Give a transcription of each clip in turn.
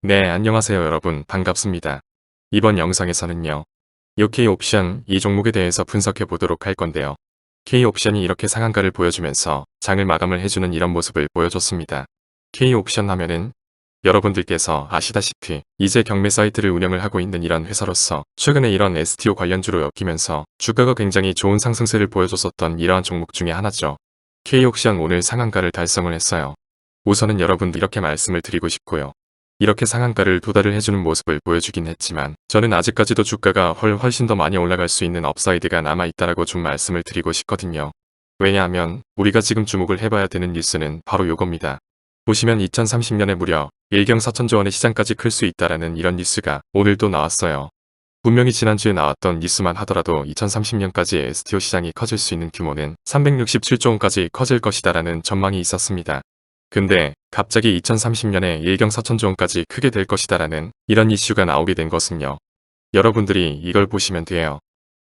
네, 안녕하세요 여러분. 반갑습니다. 이번 영상에서는요. 요 K옵션 이 종목에 대해서 분석해 보도록 할 건데요. K옵션이 이렇게 상한가를 보여주면서 장을 마감을 해주는 이런 모습을 보여줬습니다. K옵션 하면은 여러분들께서 아시다시피 이제 경매 사이트를 운영을 하고 있는 이런 회사로서 최근에 이런 STO 관련주로 엮이면서 주가가 굉장히 좋은 상승세를 보여줬었던 이러한 종목 중에 하나죠. K옵션 오늘 상한가를 달성을 했어요. 우선은 여러분들 이렇게 말씀을 드리고 싶고요. 이렇게 상한가를 도달을 해주는 모습을 보여주긴 했지만 저는 아직까지도 주가가 훨씬 더 많이 올라갈 수 있는 업사이드가 남아있다라고 좀 말씀을 드리고 싶거든요. 왜냐하면 우리가 지금 주목을 해봐야 되는 뉴스는 바로 요겁니다. 보시면 2030년에 무려 1경 4천조 원의 시장까지 클 수 있다라는 이런 뉴스가 오늘 또 나왔어요. 분명히 지난주에 나왔던 뉴스만 하더라도 2030년까지 STO 시장이 커질 수 있는 규모는 367조 원까지 커질 것이다라는 전망이 있었습니다. 근데 갑자기 2030년에 1경 4천조 원까지 크게 될 것이다라는 이런 이슈가 나오게 된 것은요. 여러분들이 이걸 보시면 돼요.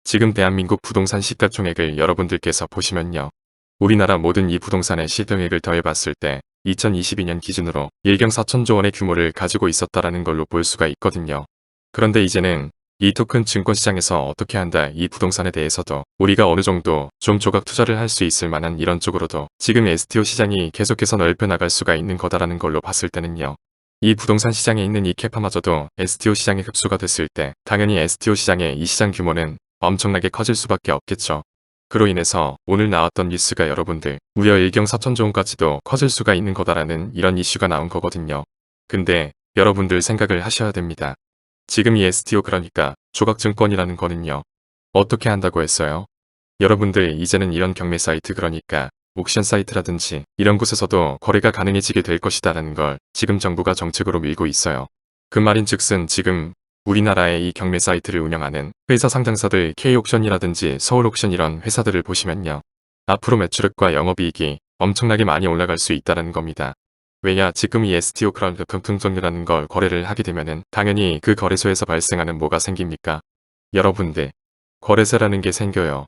지금 대한민국 부동산 시가총액을 여러분들께서 보시면요. 우리나라 모든 이 부동산의 시총액을 더해봤을 때 2022년 기준으로 1경 4천조 원의 규모를 가지고 있었다라는 걸로 볼 수가 있거든요. 그런데 이제는 이 토큰 증권시장에서 어떻게 한다 이 부동산에 대해서도 우리가 어느 정도 좀 조각 투자를 할 수 있을 만한 이런 쪽으로도 지금 STO 시장이 계속해서 넓혀 나갈 수가 있는 거다라는 걸로 봤을 때는요. 이 부동산 시장에 있는 이 캐파마저도 STO 시장에 흡수가 됐을 때 당연히 STO 시장의 이 시장 규모는 엄청나게 커질 수밖에 없겠죠. 그로 인해서 오늘 나왔던 뉴스가 여러분들 무려 1경 4천조 원까지도 커질 수가 있는 거다라는 이런 이슈가 나온 거거든요. 근데 여러분들 생각을 하셔야 됩니다. 지금 이 STO 그러니까 조각증권이라는 거는요. 어떻게 한다고 했어요? 여러분들 이제는 이런 경매 사이트 그러니까 옥션 사이트라든지 이런 곳에서도 거래가 가능해지게 될 것이다라는 걸 지금 정부가 정책으로 밀고 있어요. 그 말인즉슨 지금 우리나라의 이 경매 사이트를 운영하는 회사 상장사들 K옥션이라든지 서울옥션 이런 회사들을 보시면요. 앞으로 매출액과 영업이익이 엄청나게 많이 올라갈 수 있다는 겁니다. 왜냐 지금 이 STO 크라우드 금품종류라는 걸 거래를 하게 되면은 당연히 그 거래소에서 발생하는 뭐가 생깁니까? 여러분들 거래세라는 게 생겨요.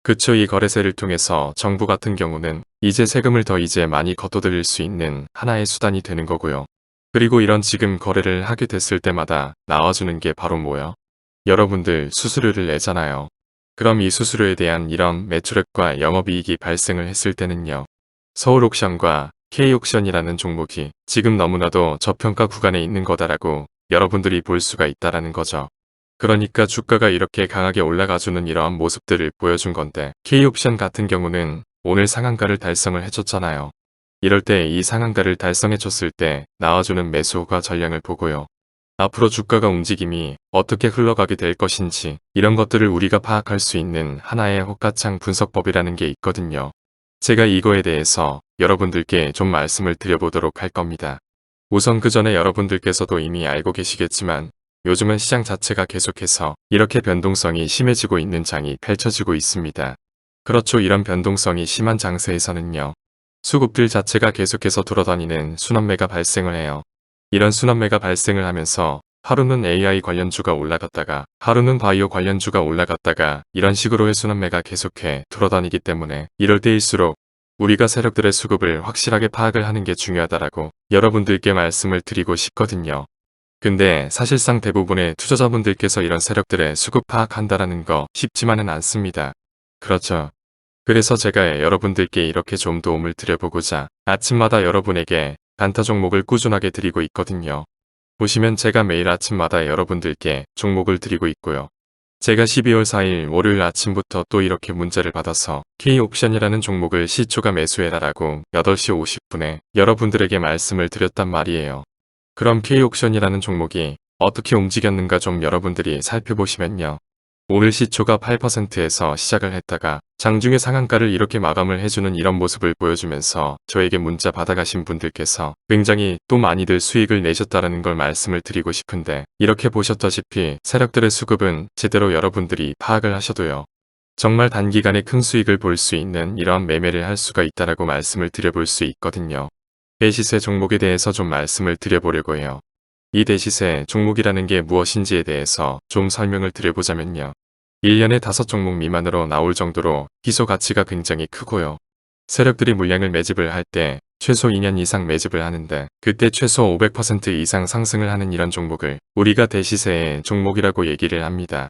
그쵸 이 거래세를 통해서 정부 같은 경우는 이제 세금을 더 이제 많이 거둬들일 수 있는 하나의 수단이 되는 거고요. 그리고 이런 지금 거래를 하게 됐을 때마다 나와주는 게 바로 뭐요? 여러분들 수수료를 내잖아요. 그럼 이 수수료에 대한 이런 매출액과 영업이익이 발생을 했을 때는요. 서울옥션과 K옥션이라는 종목이 지금 너무나도 저평가 구간에 있는 거다라고 여러분들이 볼 수가 있다라는 거죠. 그러니까 주가가 이렇게 강하게 올라가주는 이러한 모습들을 보여준 건데 K옵션 같은 경우는 오늘 상한가를 달성을 해줬잖아요. 이럴 때 이 상한가를 달성해줬을 때 나와주는 매수가 전량을 보고요. 앞으로 주가가 움직임이 어떻게 흘러가게 될 것인지 이런 것들을 우리가 파악할 수 있는 하나의 호가창 분석법이라는 게 있거든요. 제가 이거에 대해서 여러분들께 좀 말씀을 드려보도록 할 겁니다. 우선 그 전에 여러분들께서도 이미 알고 계시겠지만 요즘은 시장 자체가 계속해서 이렇게 변동성이 심해지고 있는 장이 펼쳐지고 있습니다. 그렇죠. 이런 변동성이 심한 장세에서는요. 수급들 자체가 계속해서 돌아다니는 순환매가 발생을 해요. 이런 순환매가 발생을 하면서 하루는 AI 관련주가 올라갔다가 하루는 바이오 관련주가 올라갔다가 이런 식으로의 순환매가 계속해 돌아다니기 때문에 이럴 때일수록 우리가 세력들의 수급을 확실하게 파악을 하는 게 중요하다라고 여러분들께 말씀을 드리고 싶거든요. 근데 사실상 대부분의 투자자분들께서 이런 세력들의 수급 파악한다라는 거 쉽지만은 않습니다. 그렇죠. 그래서 제가 여러분들께 이렇게 좀 도움을 드려보고자 아침마다 여러분에게 단타 종목을 꾸준하게 드리고 있거든요. 보시면 제가 매일 아침마다 여러분들께 종목을 드리고 있고요. 제가 12월 4일 월요일 아침부터 또 이렇게 문자를 받아서 K옵션이라는 종목을 시초가 매수해라라고 8시 50분에 여러분들에게 말씀을 드렸단 말이에요. 그럼 K옵션이라는 종목이 어떻게 움직였는가 좀 여러분들이 살펴보시면요. 오늘 시초가 8%에서 시작을 했다가 장중에 상한가를 이렇게 마감을 해주는 이런 모습을 보여주면서 저에게 문자 받아가신 분들께서 굉장히 또 많이들 수익을 내셨다는 걸 말씀을 드리고 싶은데 이렇게 보셨다시피 세력들의 수급은 제대로 여러분들이 파악을 하셔도요. 정말 단기간에 큰 수익을 볼 수 있는 이러한 매매를 할 수가 있다라고 말씀을 드려볼 수 있거든요. 대시세 종목에 대해서 좀 말씀을 드려보려고 해요. 이 대시세 종목이라는 게 무엇인지에 대해서 좀 설명을 드려보자면요. 1년에 5종목 미만으로 나올 정도로 희소 가치가 굉장히 크고요. 세력들이 물량을 매집을 할 때 최소 2년 이상 매집을 하는데 그때 최소 500% 이상 상승을 하는 이런 종목을 우리가 대시세의 종목이라고 얘기를 합니다.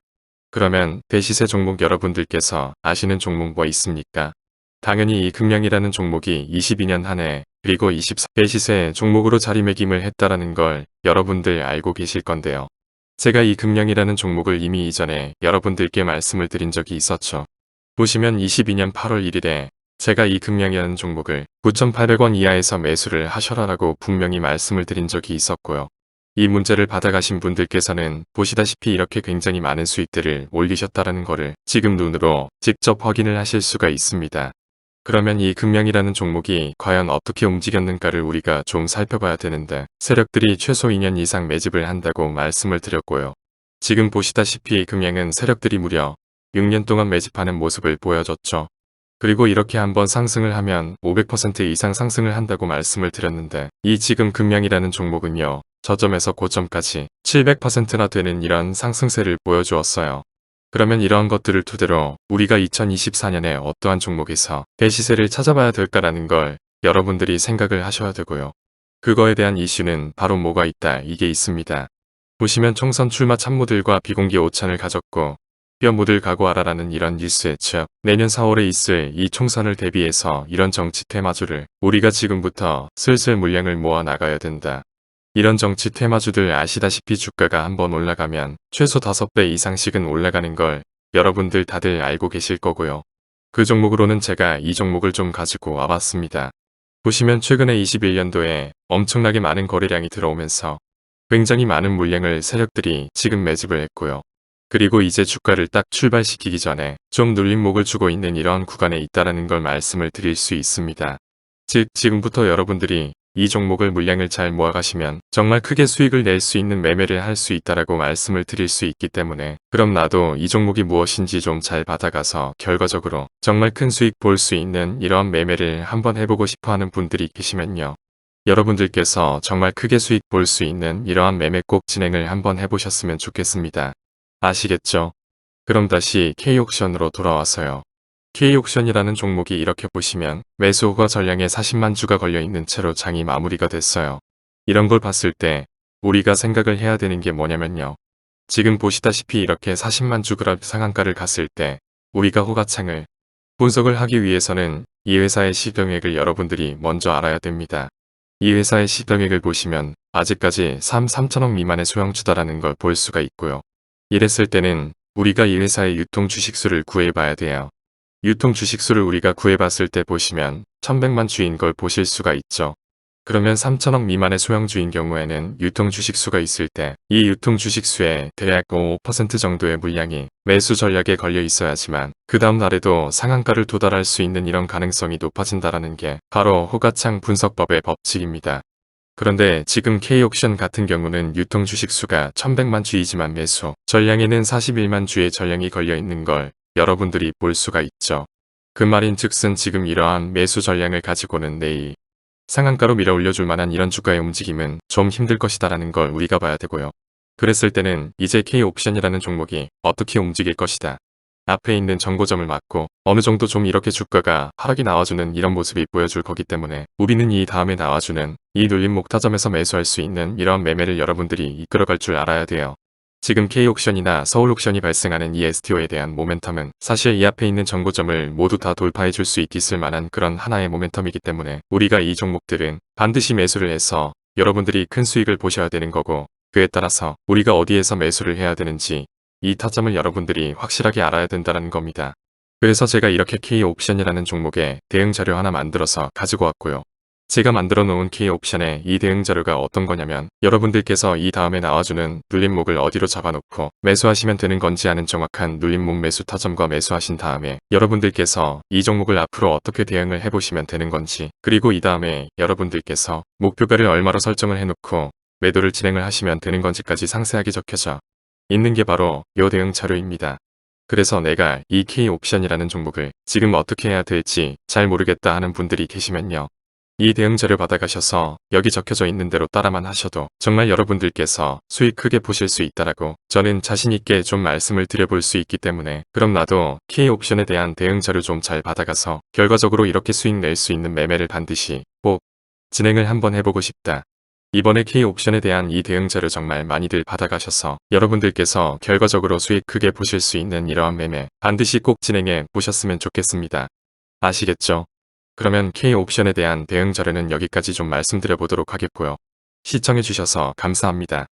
그러면 대시세 종목 여러분들께서 아시는 종목 뭐 있습니까? 당연히 이 금량이라는 종목이 22년 한 해 그리고 24 대시세 종목으로 자리매김을 했다라는 걸 여러분들 알고 계실 건데요. 제가 이 금량이라는 종목을 이미 이전에 여러분들께 말씀을 드린 적이 있었죠. 보시면 22년 8월 1일에 제가 이 금량이라는 종목을 9,800원 이하에서 매수를 하셔라라고 분명히 말씀을 드린 적이 있었고요. 이 문제를 받아가신 분들께서는 보시다시피 이렇게 굉장히 많은 수익들을 올리셨다라는 거를 지금 눈으로 직접 확인을 하실 수가 있습니다. 그러면 이 금량이라는 종목이 과연 어떻게 움직였는가를 우리가 좀 살펴봐야 되는데 세력들이 최소 2년 이상 매집을 한다고 말씀을 드렸고요. 지금 보시다시피 금량은 세력들이 무려 6년 동안 매집하는 모습을 보여줬죠. 그리고 이렇게 한번 상승을 하면 500% 이상 상승을 한다고 말씀을 드렸는데 이 지금 금량이라는 종목은요. 저점에서 고점까지 700%나 되는 이런 상승세를 보여주었어요. 그러면 이러한 것들을 토대로 우리가 2024년에 어떠한 종목에서 대시세를 찾아봐야 될까라는 걸 여러분들이 생각을 하셔야 되고요. 그거에 대한 이슈는 바로 뭐가 있다 이게 있습니다. 보시면 총선 출마 참모들과 비공개 오찬을 가졌고 뼈 묻을 각오하라라는 이런 뉴스에 즉 내년 4월에 있을 이 총선을 대비해서 이런 정치 테마주를 우리가 지금부터 슬슬 물량을 모아 나가야 된다. 이런 정치 테마주들 아시다시피 주가가 한번 올라가면 최소 5배 이상씩은 올라가는 걸 여러분들 다들 알고 계실 거고요. 그 종목으로는 제가 이 종목을 좀 가지고 와봤습니다. 보시면 최근에 21년도에 엄청나게 많은 거래량이 들어오면서 굉장히 많은 물량을 세력들이 지금 매집을 했고요. 그리고 이제 주가를 딱 출발시키기 전에 좀 눌림목을 주고 있는 이러한 구간에 있다라는 걸 말씀을 드릴 수 있습니다. 즉 지금부터 여러분들이 이 종목을 물량을 잘 모아가시면 정말 크게 수익을 낼 수 있는 매매를 할 수 있다라고 말씀을 드릴 수 있기 때문에 그럼 나도 이 종목이 무엇인지 좀 잘 받아가서 결과적으로 정말 큰 수익 볼 수 있는 이러한 매매를 한번 해보고 싶어하는 분들이 계시면요. 여러분들께서 정말 크게 수익 볼 수 있는 이러한 매매 꼭 진행을 한번 해보셨으면 좋겠습니다. 아시겠죠? 그럼 다시 K옥션으로 돌아와서요. K옥션이라는 종목이 이렇게 보시면 매수 호가 전량에 40만 주가 걸려있는 채로 장이 마무리가 됐어요. 이런 걸 봤을 때 우리가 생각을 해야 되는 게 뭐냐면요. 지금 보시다시피 이렇게 40만 주 그래프 상한가를 갔을 때 우리가 호가창을 분석을 하기 위해서는 이 회사의 시가총액을 여러분들이 먼저 알아야 됩니다. 이 회사의 시가총액을 보시면 아직까지 3천억 미만의 소형주다라는 걸 볼 수가 있고요. 이랬을 때는 우리가 이 회사의 유통 주식수를 구해봐야 돼요. 유통 주식수를 우리가 구해봤을 때 보시면 1100만 주인 걸 보실 수가 있죠. 그러면 3천억 미만의 소형주인 경우에는 유통 주식수가 있을 때 이 유통 주식수에 대략 5% 정도의 물량이 매수 전략에 걸려 있어야지만 그 다음 날에도 상한가를 도달할 수 있는 이런 가능성이 높아진다라는 게 바로 호가창 분석법의 법칙입니다. 그런데 지금 K옥션 같은 경우는 유통 주식수가 1100만 주이지만 매수 전량에는 41만 주의 전량이 걸려 있는 걸 여러분들이 볼 수가 있죠. 그 말인 즉슨 지금 이러한 매수 전량을 가지고는 내일 상한가로 밀어 올려줄 만한 이런 주가의 움직임은 좀 힘들 것이다라는 걸 우리가 봐야 되고요. 그랬을 때는 이제 K옥션이라는 종목이 어떻게 움직일 것이다. 앞에 있는 정고점을 맞고 어느 정도 좀 이렇게 주가가 하락이 나와주는 이런 모습이 보여줄 거기 때문에 우리는 이 다음에 나와주는 이 눌림목 타점에서 매수할 수 있는 이런 매매를 여러분들이 이끌어갈 줄 알아야 돼요. 지금 K옥션이나 서울옥션이 발생하는 이 STO에 대한 모멘텀은 사실 이 앞에 있는 정고점을 모두 다 돌파해 줄 수 있을 만한 그런 하나의 모멘텀이기 때문에 우리가 이 종목들은 반드시 매수를 해서 여러분들이 큰 수익을 보셔야 되는 거고 그에 따라서 우리가 어디에서 매수를 해야 되는지 이 타점을 여러분들이 확실하게 알아야 된다는 겁니다. 그래서 제가 이렇게 K옥션이라는 종목에 대응 자료 하나 만들어서 가지고 왔고요. 제가 만들어 놓은 K옥션의 이 대응 자료가 어떤 거냐면 여러분들께서 이 다음에 나와주는 눌림목을 어디로 잡아놓고 매수하시면 되는 건지 아는 정확한 눌림목 매수 타점과 매수하신 다음에 여러분들께서 이 종목을 앞으로 어떻게 대응을 해보시면 되는 건지 그리고 이 다음에 여러분들께서 목표가를 얼마로 설정을 해놓고 매도를 진행을 하시면 되는 건지까지 상세하게 적혀져 있는 게 바로 요 대응 자료입니다. 그래서 내가 이 K옥션이라는 종목을 지금 어떻게 해야 될지 잘 모르겠다 하는 분들이 계시면요. 이 대응 자료 받아가셔서 여기 적혀져 있는 대로 따라만 하셔도 정말 여러분들께서 수익 크게 보실 수 있다라고 저는 자신있게 좀 말씀을 드려볼 수 있기 때문에 그럼 나도 K옥션에 대한 대응 자료 좀 잘 받아가서 결과적으로 이렇게 수익 낼 수 있는 매매를 반드시 꼭 진행을 한번 해보고 싶다. 이번에 K옵션에 대한 이 대응 자료 정말 많이들 받아가셔서 여러분들께서 결과적으로 수익 크게 보실 수 있는 이러한 매매 반드시 꼭 진행해 보셨으면 좋겠습니다. 아시겠죠? 그러면 K옵션에 대한 대응 자료는 여기까지 좀 말씀드려 보도록 하겠고요. 시청해 주셔서 감사합니다.